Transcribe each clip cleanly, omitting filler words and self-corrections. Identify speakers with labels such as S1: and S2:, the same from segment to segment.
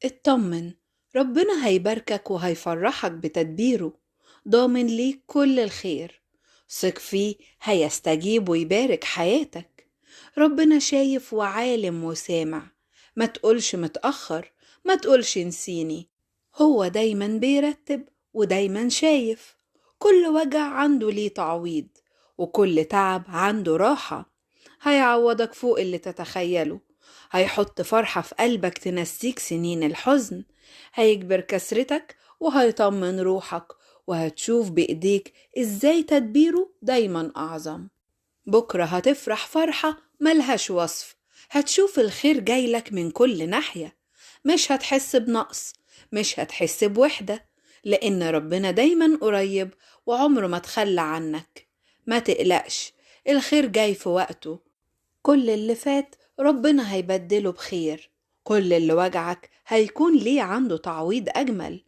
S1: اطمن، ربنا هيباركك وهيفرحك بتدبيره، ضامن ليك كل الخير. ثق فيه، هيستجيب ويبارك حياتك. ربنا شايف وعالم وسامع. ما تقولش متأخر، ما تقولش نسيني. هو دايما بيرتب ودايما شايف. كل وجع عنده ليه تعويض، وكل تعب عنده راحة. هيعوضك فوق اللي تتخيله. هيحط فرحة في قلبك تنسيك سنين الحزن. هيجبر كسرتك وهيطمن روحك، وهتشوف بإيديك إزاي تدبيره دايما أعظم. بكرة هتفرح فرحة ملهاش وصف. هتشوف الخير جايلك من كل ناحية. مش هتحس بنقص، مش هتحس بوحدة، لأن ربنا دايما قريب وعمره ما تخلى عنك. ما تقلقش، الخير جاي في وقته. كل اللي فات ربنا هيبدله بخير. كل اللي وجعك هيكون ليه عنده تعويض أجمل.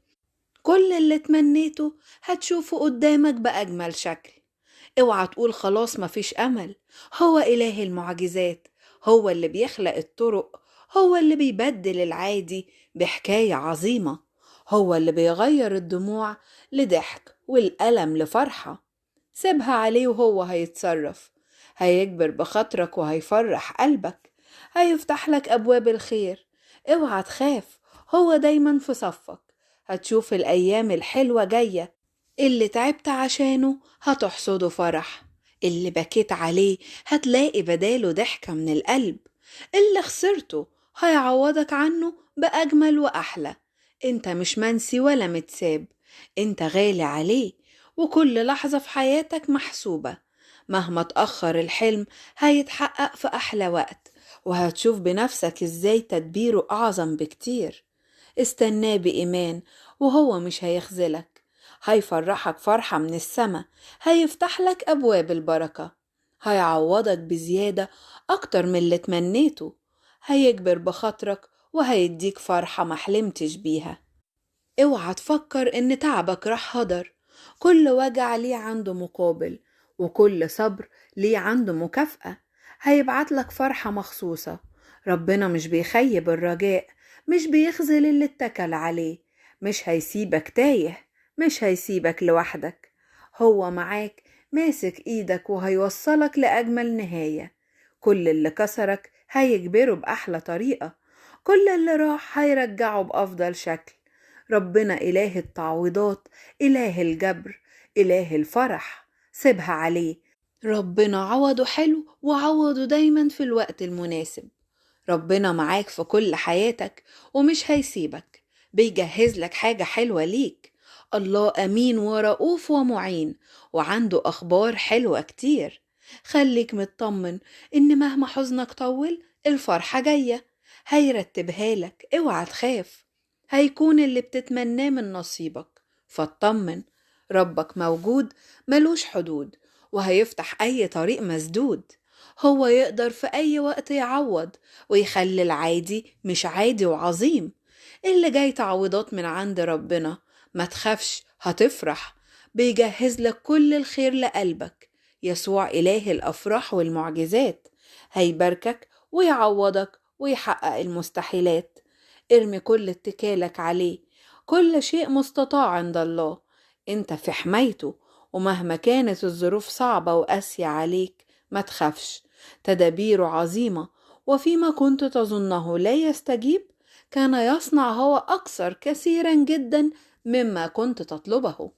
S1: كل اللي تمنيته هتشوفه قدامك بأجمل شكل. اوعى تقول خلاص مفيش أمل. هو إله المعجزات، هو اللي بيخلق الطرق، هو اللي بيبدل العادي بحكاية عظيمة. هو اللي بيغير الدموع لضحك والألم لفرحة. سيبها عليه وهو هيتصرف. هيجبر بخاطرك وهيفرح قلبك. هيفتح لك أبواب الخير. اوعى تخاف، هو دايما في صفك. هتشوف الأيام الحلوة جاية. اللي تعبت عشانه هتحصده فرح. اللي بكيت عليه هتلاقي بداله ضحكة من القلب. اللي خسرته هيعوضك عنه بأجمل وأحلى. انت مش منسي ولا متساب. انت غالي عليه، وكل لحظة في حياتك محسوبة. مهما تأخر الحلم هيتحقق في أحلى وقت. وهتشوف بنفسك ازاي تدبيره أعظم بكتير. استناه بإيمان، وهو مش هيخذلك. هيفرحك فرحة من السما. هيفتح لك أبواب البركة. هيعوضك بزيادة أكتر من اللي تمنيته. هيجبر بخاطرك وهيديك فرحة ما حلمتش بيها. اوعى تفكر إن تعبك راح هدر. كل وجع ليه عنده مقابل، وكل صبر ليه عنده مكافأة. هيبعتلك فرحة مخصوصة. ربنا مش بيخيب الرجاء، مش بيخذل اللي اتكل عليه. مش هيسيبك تايه، مش هيسيبك لوحدك. هو معاك، ماسك ايدك وهيوصلك لأجمل نهاية. كل اللي كسرك هيجبره بأحلى طريقة. كل اللي راح هيرجعه بأفضل شكل. ربنا إله التعويضات، إله الجبر، إله الفرح. سيبها عليه. ربنا عوضه حلو وعوضه دايما في الوقت المناسب. ربنا معاك في كل حياتك ومش هيسيبك. بيجهز لك حاجة حلوة ليك. الله أمين ورؤوف ومعين، وعنده أخبار حلوة كتير. خليك مطمن إن مهما حزنك طول الفرحة جاية. هيرتبها لك، اوعى تخاف. هيكون اللي بتتمناه من نصيبك. فاطمن، ربك موجود، ملوش حدود، وهيفتح أي طريق مسدود. هو يقدر في أي وقت يعوض، ويخلي العادي مش عادي وعظيم. اللي جاي تعويضات من عند ربنا. ما تخافش، هتفرح. بيجهز لك كل الخير لقلبك. يسوع إله الأفراح والمعجزات. هيباركك ويعوضك ويحقق المستحيلات. ارمي كل اتكالك عليه. كل شيء مستطاع عند الله. انت في حمايته، ومهما كانت الظروف صعبة وقاسية عليك ما تخافش. تدابيره عظيمة، وفيما كنت تظنه لا يستجيب كان يصنع هو أكثر كثيرا جدا مما كنت تطلبه.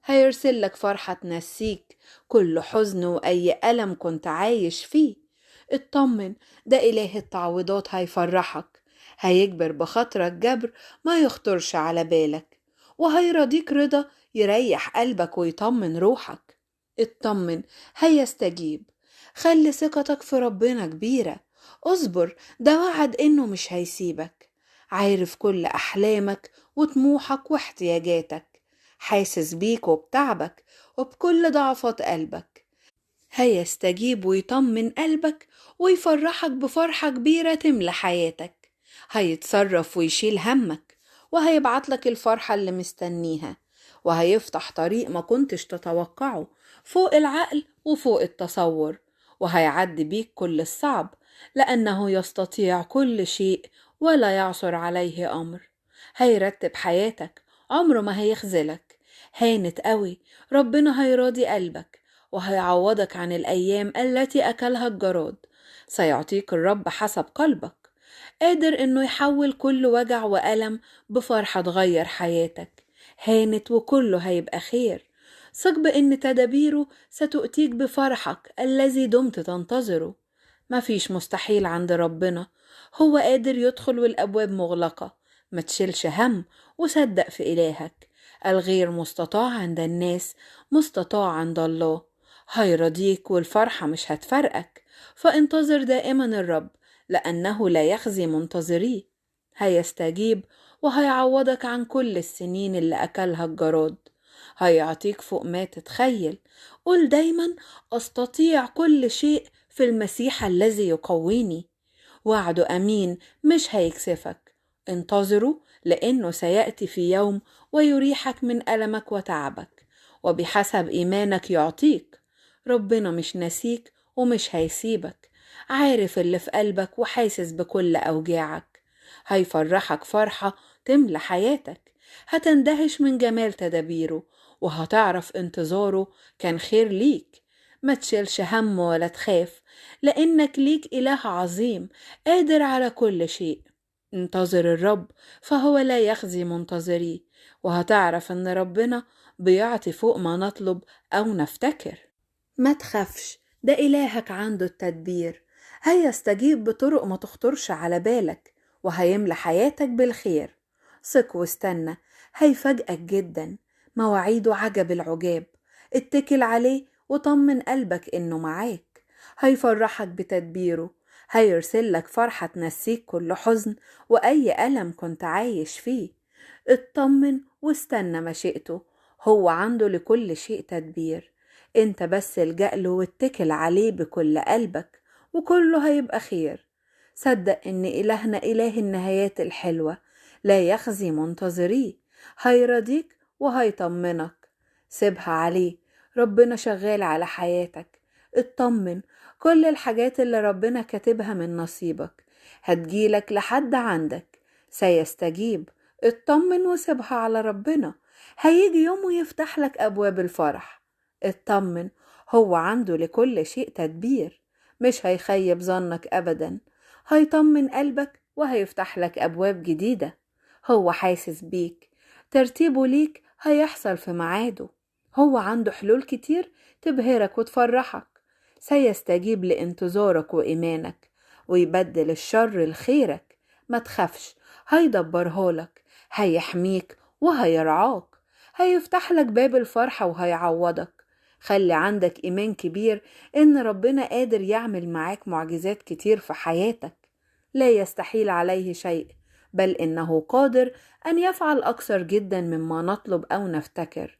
S1: هيرسل لك فرحة تنسيك كل حزن وأي ألم كنت عايش فيه. اطمن، ده إله التعويضات هيفرحك. هيجبر بخاطرك جبر ما يخطرش على بالك، وهيرضيك رضا يريح قلبك ويطمن روحك. اطمن، هيستجيب. خلي ثقتك في ربنا كبيرة. اصبر، ده وعد إنه مش هيسيبك. عارف كل أحلامك وطموحك واحتياجاتك. حاسس بيك وبتعبك وبكل ضعفات قلبك. هيستجيب ويطمن قلبك ويفرحك بفرحة كبيرة تملى حياتك. هيتصرف ويشيل همك، وهيبعتلك الفرحة اللي مستنيها. وهيفتح طريق ما كنتش تتوقعه، فوق العقل وفوق التصور. وهيعدي بيك كل الصعب، لأنه يستطيع كل شيء ولا يعثر عليه أمر. هيرتب حياتك، عمره ما هيخذلك. هانت قوي، ربنا هيراضي قلبك وهيعوضك عن الأيام التي أكلها الجراد. سيعطيك الرب حسب قلبك، قادر إنه يحول كل وجع وألم بفرحة تغير حياتك. هانت وكله هيبقى خير. ثق بإن تدابيره ستؤتيك بفرحك الذي دمت تنتظره. مفيش مستحيل عند ربنا، هو قادر يدخل والأبواب مغلقة. ما تشيلش هم وصدق في إلهك. الغير مستطاع عند الناس مستطاع عند الله. هيرضيك والفرحة مش هتفرقك. فانتظر دائما الرب، لأنه لا يخزي منتظريه. هيستجيب وهيعوضك عن كل السنين اللي أكلها الجراد. هيعطيك فوق ما تتخيل. قل دايما أستطيع كل شيء في المسيح الذي يقويني. وعده أمين مش هيكسفك. انتظره، لأنه سيأتي في يوم ويريحك من ألمك وتعبك، وبحسب إيمانك يعطيك. ربنا مش ناسيك ومش هيسيبك. عارف اللي في قلبك وحاسس بكل أوجاعك. هيفرحك فرحة تملى حياتك. هتندهش من جمال تدابيره، وهتعرف انتظاره كان خير ليك. ما تشيلش هم ولا تخاف، لأنك ليك إله عظيم قادر على كل شيء. انتظر الرب، فهو لا يخزي منتظريه. وهتعرف ان ربنا بيعطي فوق ما نطلب أو نفتكر. ما تخافش، ده إلهك عنده التدبير. هيستجيب بطرق ما تخطرش على بالك، وهيملى حياتك بالخير. ثق واستنى، هيفاجئك جدا. مواعيده عجب العجاب. اتكل عليه وطمن قلبك إنه معاك. هيفرحك بتدبيره. هيرسلك فرحة تنسيك كل حزن وأي ألم كنت عايش فيه. اطمن واستنى مشيئته. هو عنده لكل شيء تدبير. انت بس الجأ له واتكل عليه بكل قلبك، وكله هيبقى خير. صدق ان إلهنا إله النهايات الحلوة، لا يخزي منتظريه. هيرضيك وهيطمنك. سيبها عليه، ربنا شغال على حياتك. اطمن، كل الحاجات اللي ربنا كاتبها من نصيبك هتجيلك لحد عندك. سيستجيب. اطمن وسيبها على ربنا. هيجي يوم ويفتح لك أبواب الفرح. اطمن، هو عنده لكل شيء تدبير. مش هيخيب ظنك أبدا. هيطمن قلبك وهيفتح لك أبواب جديدة. هو حاسس بيك. ترتيبه ليك هيحصل في ميعاده. هو عنده حلول كتير تبهرك وتفرحك. سيستجيب لانتظارك وإيمانك، ويبدل الشر لخيرك. ما تخافش، هيدبرها لك. هيحميك وهيرعاك. هيفتح لك باب الفرحة وهيعوضك. خلي عندك إيمان كبير إن ربنا قادر يعمل معاك معجزات كتير في حياتك. لا يستحيل عليه شيء، بل إنه قادر أن يفعل أكثر جدا مما نطلب أو نفتكر.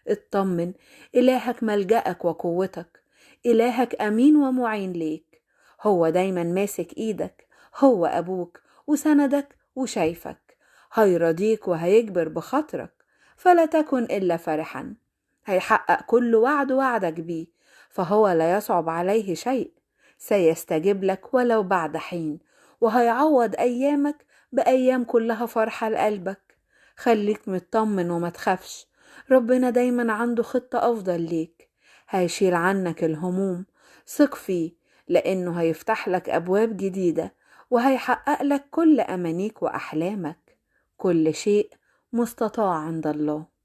S1: اطمن، إلهك ملجأك وقوتك. إلهك أمين ومعين ليك. هو دايما ماسك إيدك. هو أبوك وسندك وشايفك. هيرضيك وهيجبر بخاطرك. فلا تكن إلا فرحا. هيحقق كل وعد وعدك بيه، فهو لا يصعب عليه شيء. سيستجيب لك ولو بعد حين، وهيعوض أيامك بأيام كلها فرحة لقلبك. خليك مطمن وما تخافش. ربنا دايما عنده خطة أفضل ليك. هيشيل عنك الهموم. ثق فيه، لأنه هيفتح لك أبواب جديدة، وهيحقق لك كل أمانيك وأحلامك. كل شيء مستطاع عند الله.